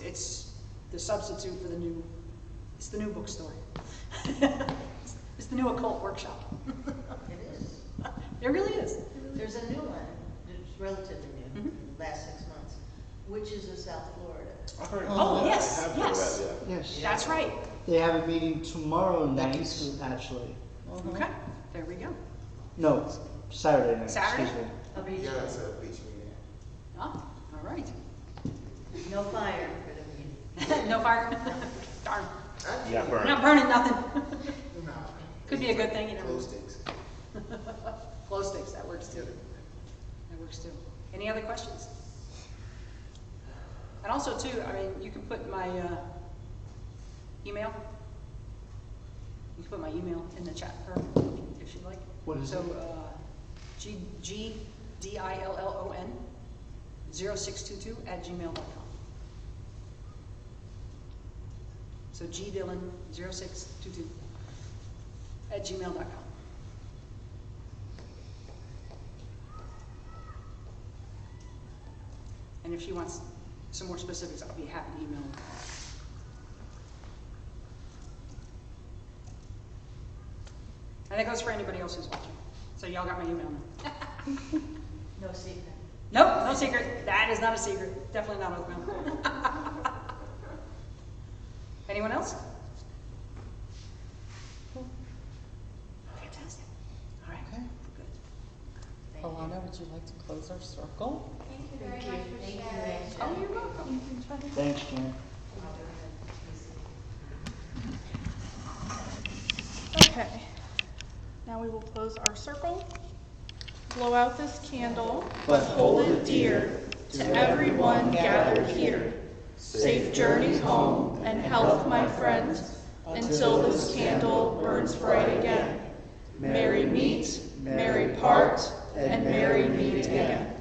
It's the substitute for the new, it's the new bookstore. It's the new occult workshop. It is. It really is. There's a new one that's relatively new, last 6 months, Witches of South Florida. I've heard Oh, that. yes, I have heard yes. that, yeah. Yes. That's right. They have a meeting tomorrow night, actually. Okay, there we go. No, Saturday night. Saturday? Excuse me. A beach Yeah, meeting. it's a beach meeting. Oh, all right. No fire for the meeting. No fire? Darn. Yeah, burn. Not burning nothing. No. Could be a good thing, you know. Glow sticks. Glow sticks, that works too. That works too. Any other questions? And also too, I mean, you can put my email. You can put my email in the chat for if you'd like. What is so, it? GDILLON 0622@gmail.com. So gdillon0622@gmail.com. And if she wants some more specifics, I'll be happy to email her. And that goes for anybody else who's watching. So y'all got my email now. No secret. Nope, no secret. That is not a secret. Definitely not open. Anyone else? Fantastic. All right. Okay. Good. Alana, would you like to close our circle? Thank you very much for Thank you. sharing. Oh, you're welcome. Thanks, Jan. Okay. Now we will close our circle. Blow out this candle, but hold it dear to everyone gathered here. Safe journey home and health, my friends, until this candle burns bright again. Merry meet, merry part, and merry meet again.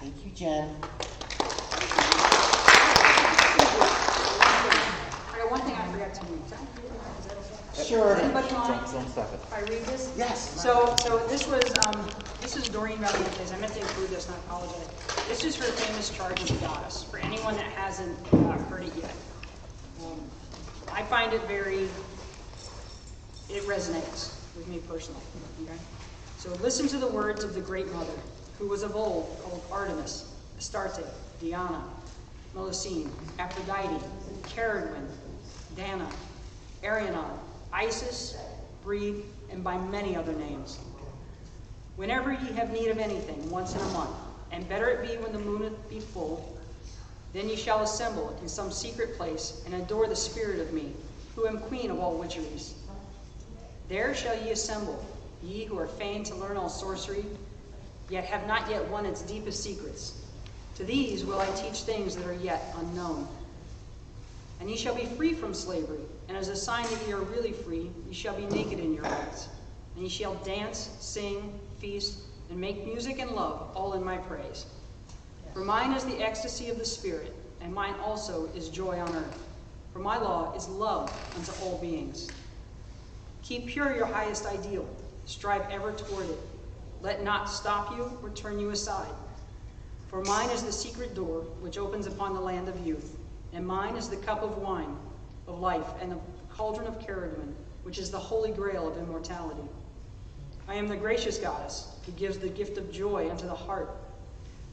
Thank you, Jen. I got one thing I forgot to read. Sure. Anybody mind Don't stop it. if I read this? Yes. So this was, this is Doreen Valiente. I meant to include this and I apologize. This is her famous charge of the goddess, for anyone that hasn't heard it yet. I find it it resonates with me personally, okay? So listen to the words of the Great Mother, who was of old called Artemis, Astarte, Diana, Melusine, Aphrodite, Caradwin, Dana, Ariana, Isis, Breed, and by many other names. Whenever ye have need of anything, once in a month, and better it be when the moon be full, then ye shall assemble in some secret place, and adore the spirit of me, who am queen of all witcheries. There shall ye assemble, ye who are fain to learn all sorcery, yet have not yet won its deepest secrets. To these will I teach things that are yet unknown. And ye shall be free from slavery, and as a sign that ye are really free, ye shall be naked in your rights. And ye shall dance, sing, feast, and make music and love, all in my praise. For mine is the ecstasy of the Spirit, and mine also is joy on earth. For my law is love unto all beings. Keep pure your highest ideal. Strive ever toward it. Let not stop you or turn you aside. For mine is the secret door which opens upon the land of youth, and mine is the cup of wine of life and the cauldron of Caradwin, which is the holy grail of immortality. I am the gracious goddess who gives the gift of joy unto the heart.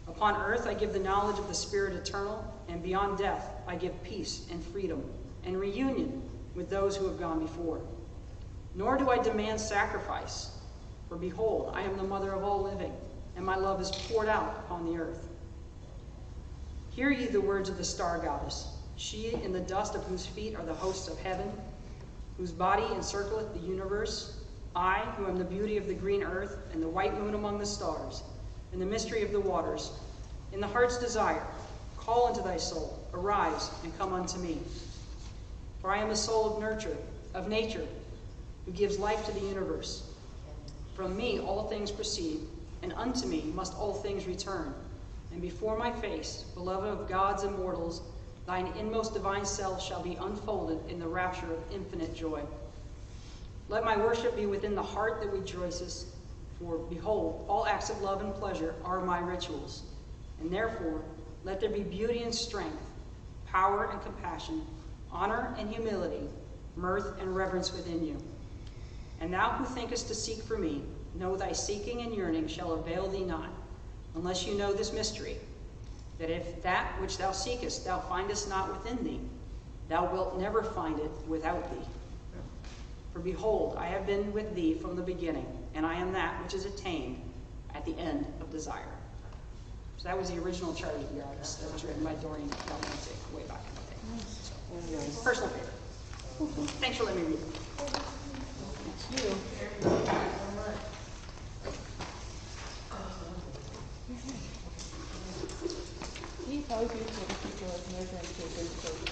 Upon earth I give the knowledge of the Spirit eternal, and beyond death I give peace and freedom and reunion with those who have gone before. Nor do I demand sacrifice, for behold, I am the mother of all living, and my love is poured out upon the earth. Hear ye the words of the star goddess, she in the dust of whose feet are the hosts of heaven, whose body encircleth the universe, I, who am the beauty of the green earth, and the white moon among the stars, and the mystery of the waters, in the heart's desire, call unto thy soul, arise and come unto me. For I am the soul of nature, who gives life to the universe. From me all things proceed, and unto me must all things return. And before my face, beloved of gods and mortals, thine inmost divine self shall be unfolded in the rapture of infinite joy. Let my worship be within the heart that rejoices, for behold, all acts of love and pleasure are my rituals. And therefore, let there be beauty and strength, power and compassion, honor and humility, mirth and reverence within you. And thou who thinkest to seek for me, know thy seeking and yearning shall avail thee not, unless you know this mystery, that if that which thou seekest thou findest not within thee, thou wilt never find it without thee. For behold, I have been with thee from the beginning, and I am that which is attained at the end of desire. So that was the original Charge of the Artist that was written by Doreen Valiente way back in the day. So, personal favorite. Thanks for letting me read it. He probably keep like measuring tape